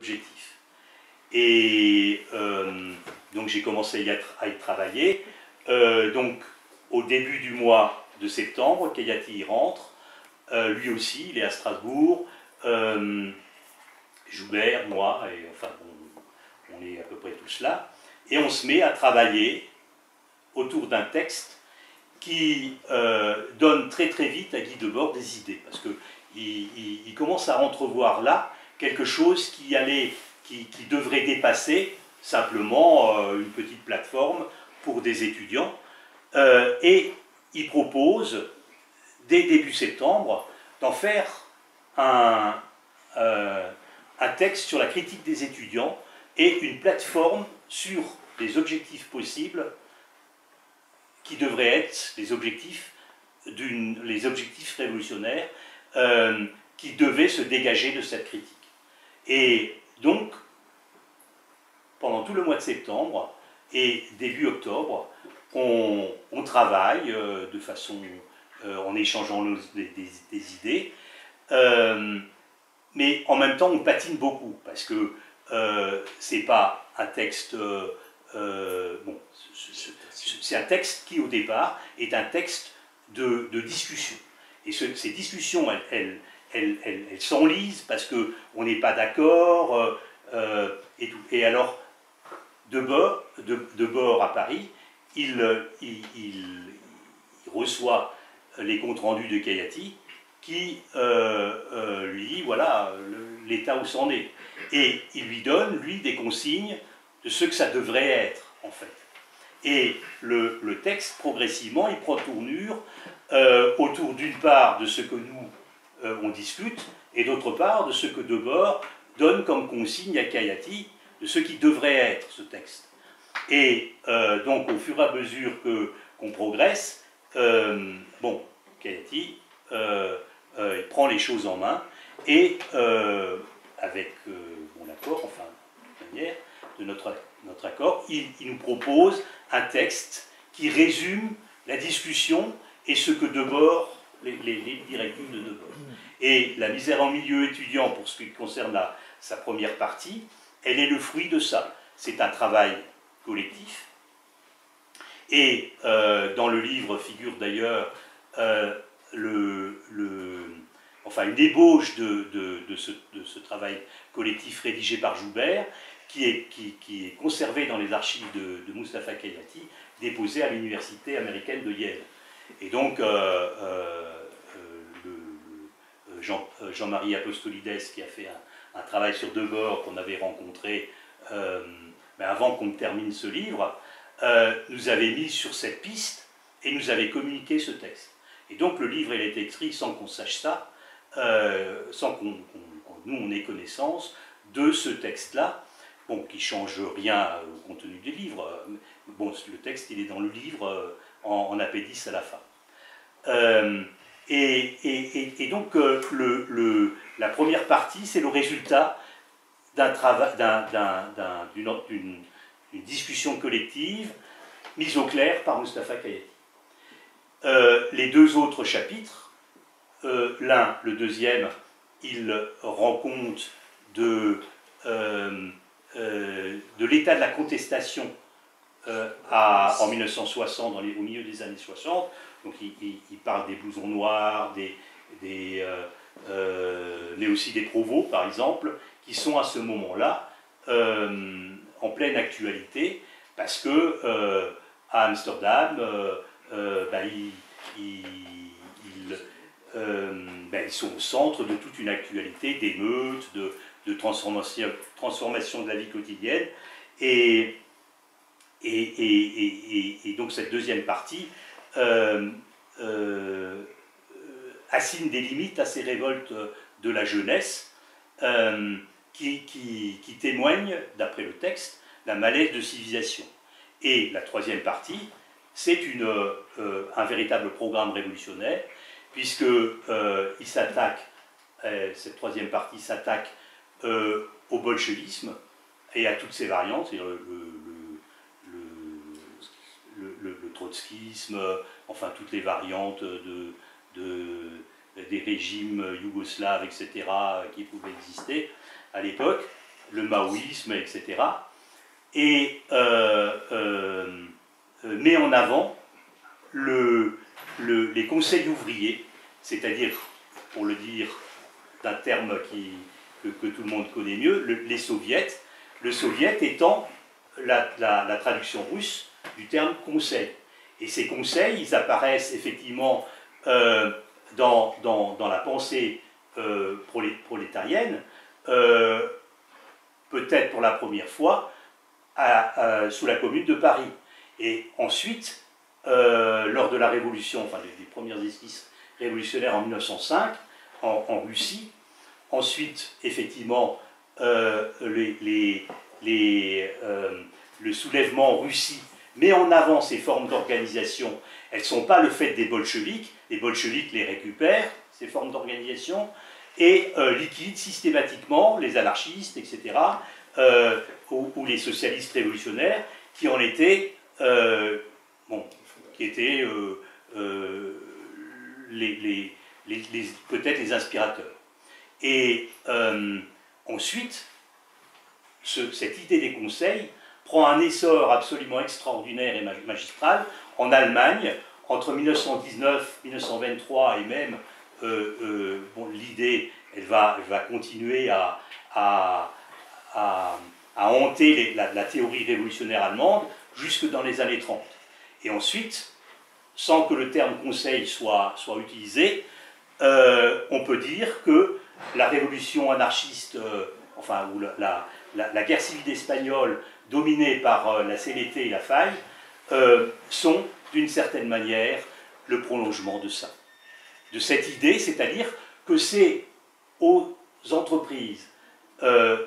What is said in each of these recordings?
objectifs. Et donc j'ai commencé à y travailler. Donc au début du mois de septembre, Kayati y rentre. Lui aussi, il est à Strasbourg. Joubert, moi, et enfin on est à peu près tous là. Et on se met à travailler autour d'un texte qui donne très très vite à Guy Debord des idées, parce qu'il commence à entrevoir là quelque chose qui devrait dépasser simplement une petite plateforme pour des étudiants, et il propose, dès début septembre, d'en faire un texte sur la critique des étudiants et une plateforme sur les objectifs possibles qui devraient être les objectifs révolutionnaires qui devaient se dégager de cette critique. Et donc, pendant tout le mois de septembre et début octobre, on travaille de façon, en échangeant des idées, mais en même temps on patine beaucoup, parce que c'est pas un texte... bon, c'est un texte qui, au départ, est un texte de discussion. Et ces discussions, elles s'enlisent parce qu'on n'est pas d'accord, et tout. Et alors, Debord à Paris, il reçoit les comptes rendus de Kayati, qui lui dit, voilà, l'état où c'en est. Et il lui donne, lui, des consignes de ce que ça devrait être, en fait. Et le texte, progressivement, il prend tournure autour d'une part de ce que nous, on discute, et d'autre part de ce que Debord donne comme consigne à Kayati, de ce qui devrait être ce texte. Et donc, au fur et à mesure qu'on progresse, bon, Kayati, il prend les choses en main, et avec mon accord, enfin, de manière, de notre accord, il nous propose un texte qui résume la discussion et ce que Debord, les directives de Debord. Et la misère en milieu étudiant, pour ce qui concerne sa première partie, elle est le fruit de ça. C'est un travail collectif. Et dans le livre figure d'ailleurs enfin, une ébauche de ce travail collectif rédigé par Joubert, qui est conservé dans les archives de Mustapha Kayati, déposé à l'université américaine de Yale. Et donc, Jean-Marie Apostolides, qui a fait un travail sur Debord, qu'on avait rencontré avant qu'on termine ce livre, nous avait mis sur cette piste et nous avait communiqué ce texte. Et donc le livre, il est écrit sans qu'on sache ça, sans qu'on nous on ait connaissance de ce texte-là, bon, qui ne change rien au contenu du livre. Bon, le texte, il est dans le livre en appendice à la fin. Et donc la première partie, c'est le résultat d'une discussion collective mise au clair par Mustapha Kayati. Les deux autres chapitres, le deuxième, il rend compte de l'état de la contestation en 1960, au milieu des années 60. Donc il parle des blousons noirs, mais aussi des provos, par exemple, qui sont à ce moment-là en pleine actualité, parce que à Amsterdam, ils sont au centre de toute une actualité d'émeutes, de transformation de la vie quotidienne. Et donc cette deuxième partie assigne des limites à ces révoltes de la jeunesse qui témoignent, d'après le texte, d'un malaise de civilisation. Et la troisième partie, c'est un véritable programme révolutionnaire, puisqu'il s'attaque, cette troisième partie s'attaque au bolchevisme et à toutes ses variantes, c'est-à-dire le trotskisme, enfin toutes les variantes des régimes yougoslaves, etc., qui pouvaient exister à l'époque, maoïsme, etc. Et met en avant les conseils ouvriers, c'est-à-dire, pour le dire d'un terme que tout le monde connaît mieux, les soviets, le soviet étant la traduction russe du terme conseil. Et ces conseils, ils apparaissent effectivement dans la pensée prolétarienne, peut-être pour la première fois, sous la Commune de Paris. Et ensuite, lors de la Révolution, enfin des premières esquisses révolutionnaires en 1905, en Russie, ensuite, effectivement, le soulèvement en Russie met en avant ces formes d'organisation. Elles ne sont pas le fait des bolcheviks. Les bolcheviks les récupèrent, ces formes d'organisation, et liquident systématiquement les anarchistes, etc., ou les socialistes révolutionnaires, qui en étaient, qui étaient peut-être les inspirateurs. Et ensuite, cette idée des conseils prend un essor absolument extraordinaire et magistral en Allemagne, entre 1919, 1923 et même, l'idée, elle va continuer à hanter la théorie révolutionnaire allemande jusque dans les années 30. Et ensuite, sans que le terme conseil soit utilisé, on peut dire que la révolution anarchiste, ou la guerre civile espagnole dominée par la CNT et la faille, sont d'une certaine manière le prolongement de ça. De cette idée, c'est-à-dire que c'est aux entreprises, aux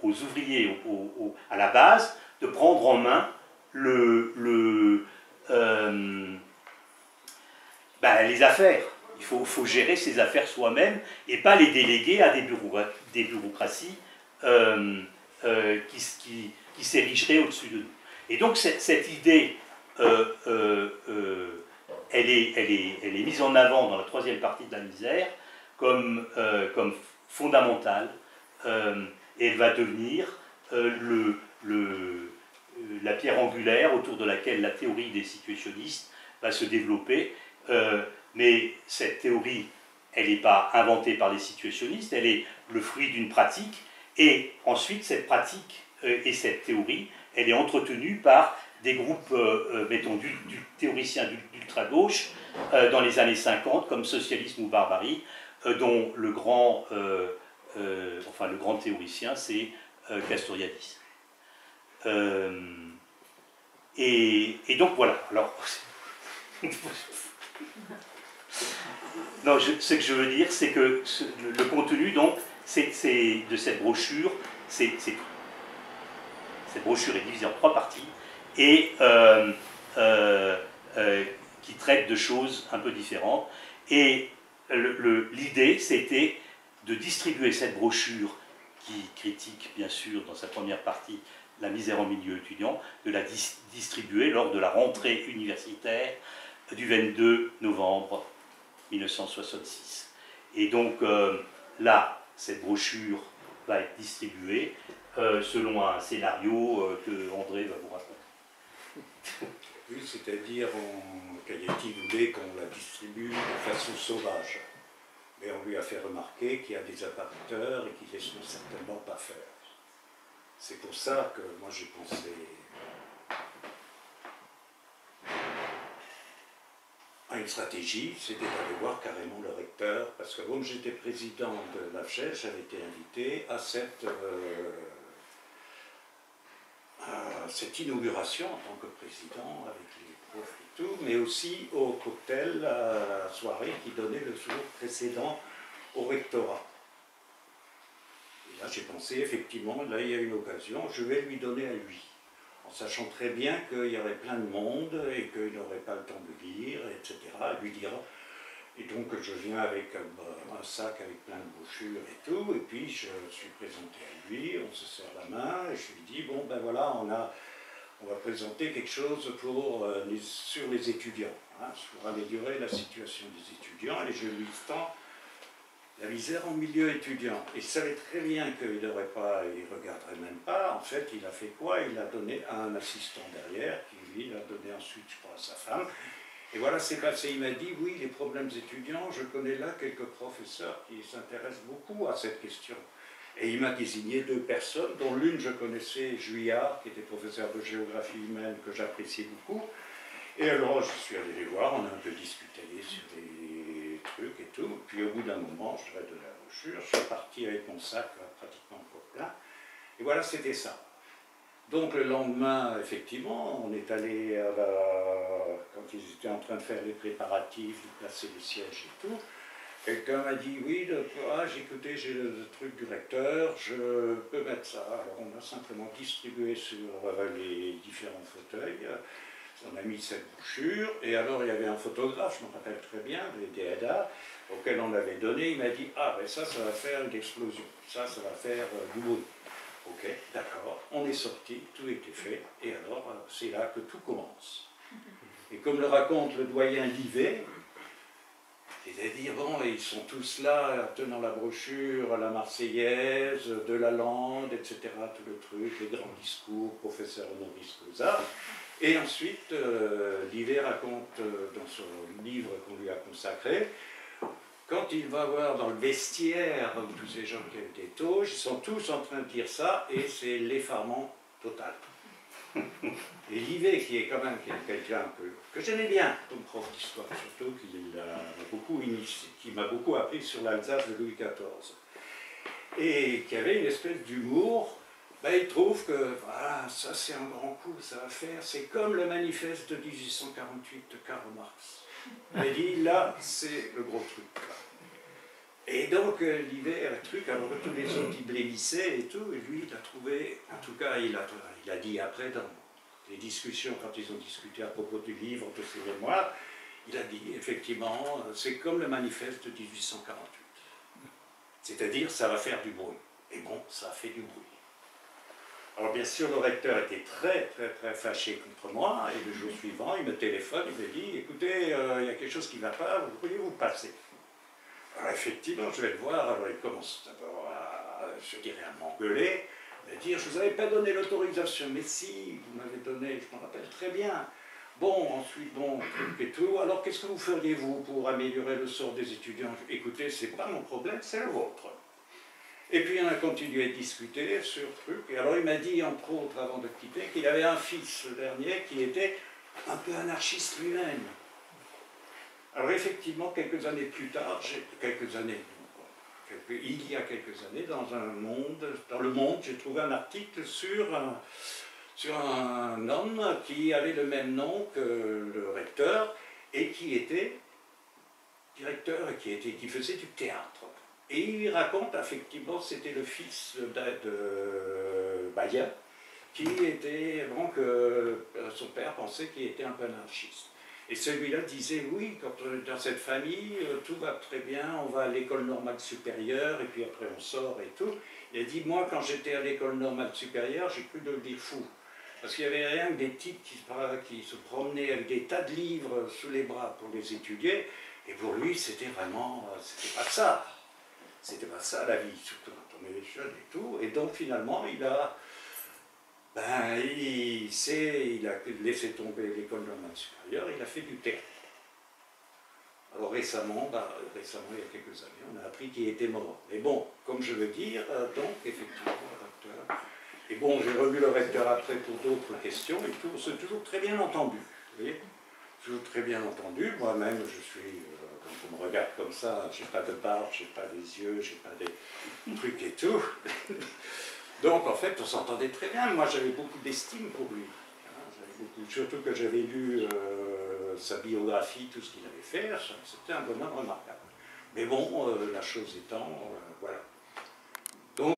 ouvriers, à la base, de prendre en main les affaires. Il faut gérer ses affaires soi-même et pas les déléguer à des bureaucraties qui s'érigeraient au-dessus de nous. Et donc cette idée, elle est mise en avant dans la troisième partie de la misère comme fondamentale, et elle va devenir la pierre angulaire autour de laquelle la théorie des situationnistes va se développer. Mais cette théorie, elle n'est pas inventée par les situationnistes, elle est le fruit d'une pratique, et ensuite cette pratique et cette théorie, elle est entretenue par des groupes, mettons, du théoriciens d'ultra-gauche dans les années 50, comme Socialisme ou Barbarie, dont le grand théoricien, c'est Castoriadis. Et donc voilà. Alors, non, ce que je veux dire, c'est que le contenu, donc, de cette brochure, cette brochure est divisée en 3 parties et qui traite de choses un peu différentes. Et l'idée, c'était de distribuer cette brochure qui critique, bien sûr, dans sa première partie, la misère en milieu étudiant, de la distribuer lors de la rentrée universitaire du 22 novembre 1966. Et donc là, cette brochure va être distribuée selon un scénario que André va vous raconter. Oui, c'est-à-dire, Cailletti voulait qu'on la distribue de façon sauvage. Mais on lui a fait remarquer qu'il y a des apparateurs et qu'ils ne laisseront certainement pas faire. C'est pour ça que moi j'ai pensé à une stratégie, c'était d'aller voir carrément le recteur, parce que comme j'étais président de l'AFGES, j'avais été invité à cette inauguration en tant que président, avec les profs et tout, mais aussi au cocktail, à la soirée qui donnait le jour précédent au rectorat. Et là j'ai pensé, effectivement, là il y a une occasion, je vais lui donner à lui. En sachant très bien qu'il y aurait plein de monde et qu'il n'aurait pas le temps de lire, etc. Et lui dira. Et donc je viens avec un sac avec plein de brochures et tout, et puis je suis présenté à lui, on se serre la main, et je lui dis, bon ben voilà, on va présenter quelque chose sur les étudiants, hein, pour améliorer la situation des étudiants, et je lui tends la misère en milieu étudiant. Il savait très bien qu'il ne devrait pas, il ne regarderait même pas. En fait, il a fait quoi? Il a donné à un assistant derrière, qui lui l'a donné ensuite, je crois, à sa femme. Et voilà, c'est passé. Il m'a dit, oui, les problèmes étudiants, je connais là quelques professeurs qui s'intéressent beaucoup à cette question. Et il m'a désigné 2 personnes, dont l'une je connaissais, Juillard, qui était professeur de géographie humaine, que j'appréciais beaucoup. Et alors, je suis allé les voir, on a un peu discuté sur des trucs et tout. Puis au bout d'un moment, je leur ai donné la brochure, je suis parti avec mon sac pratiquement encore plein. Et voilà, c'était ça. Donc le lendemain, effectivement, on est allé, quand ils étaient en train de faire les préparatifs, de placer les sièges et tout, quelqu'un m'a dit, oui, le courage, écoutez, j'ai le truc du recteur, je peux mettre ça. Alors on a simplement distribué sur les différents fauteuils. On a mis cette brochure, et alors il y avait un photographe, je me rappelle très bien, des DADA, auquel on l'avait donné, il m'a dit, ah ben ça va faire une explosion, ça va faire du bruit. Ok, d'accord, on est sorti, tout était fait, et alors c'est là que tout commence. Et comme le raconte le doyen Livet, c'est-à-dire, bon, ils sont tous là, tenant la brochure, la Marseillaise, de la Lande, etc., tout le truc, les grands discours, professeur honoris causa. Et ensuite, Livet raconte dans son livre qu'on lui a consacré, quand il va voir dans le vestiaire tous ces gens qui ont des tauges, ils sont tous en train de dire ça, et c'est l'effarement total. Et Livet, qui est quand même quelqu'un que j'aimais bien comme prof d'histoire, surtout qui m'a beaucoup appris sur l'Alsace de Louis XIV, et qui avait une espèce d'humour. Ben, il trouve que voilà, ça c'est un grand coup, ça va faire, c'est comme le manifeste de 1848 de Karl Marx. Il dit là, c'est le gros truc. Là. Et donc l'hiver, le truc, alors que tous les autres ils blêmissaient et tout, et lui il a trouvé, en tout cas il a dit après dans les discussions, quand ils ont discuté à propos du livre, de ses mémoires, il a dit effectivement, c'est comme le manifeste de 1848. C'est-à-dire, ça va faire du bruit. Et bon, ça a fait du bruit. Alors bien sûr, le recteur était très fâché contre moi, et le jour suivant, il me téléphone, il me dit, écoutez, il y a quelque chose qui ne va pas, vous pourriez vous passer. Alors effectivement, je vais le voir, alors il commence d'abord à m'engueuler, à dire, je ne vous avais pas donné l'autorisation, mais si, vous m'avez donné, je m'en rappelle très bien. Bon, ensuite, bon, truc et tout, alors qu'est-ce que vous feriez, vous, pour améliorer le sort des étudiants? Écoutez, c'est pas mon problème, c'est le vôtre. Et puis on a continué à discuter sur le truc, et alors il m'a dit, entre autres, avant de quitter, qu'il avait un fils, le dernier, qui était un peu anarchiste lui-même. Alors effectivement, quelques années plus tard, il y a quelques années, dans le Monde, j'ai trouvé un article sur un homme qui avait le même nom que le recteur, et qui était directeur, et qui faisait du théâtre. Et il raconte, effectivement, c'était le fils de Bayen, qui était, donc, son père pensait qu'il était un peu anarchiste. Et celui-là disait, oui, quand on est dans cette famille, tout va très bien, on va à l'école normale supérieure, et puis après on sort et tout. Il a dit, moi, quand j'étais à l'école normale supérieure, j'ai cru devenir fou. Parce qu'il n'y avait rien que des types qui se promenaient avec des tas de livres sous les bras pour les étudier, et pour lui, c'était vraiment, c'était pas ça. C'était pas ça la vie, surtout quand on est jeune et tout. Et donc finalement, il a laissé tomber l'école normale supérieure, il a fait du théâtre. Alors récemment, il y a quelques années, on a appris qu'il était mort. Mais bon, comme je veux dire, donc effectivement, le recteur. Et bon, j'ai revu le recteur après pour d'autres questions et tout, c'est toujours très bien entendu. Vous voyez, toujours très bien entendu. Moi-même, je suis. Quand on me regarde comme ça, j'ai pas de barbe, j'ai pas des yeux, j'ai pas des trucs et tout. Donc en fait, on s'entendait très bien. Moi, j'avais beaucoup d'estime pour lui. Surtout que j'avais lu sa biographie, tout ce qu'il avait fait. C'était un bonhomme remarquable. Mais bon, la chose étant, voilà.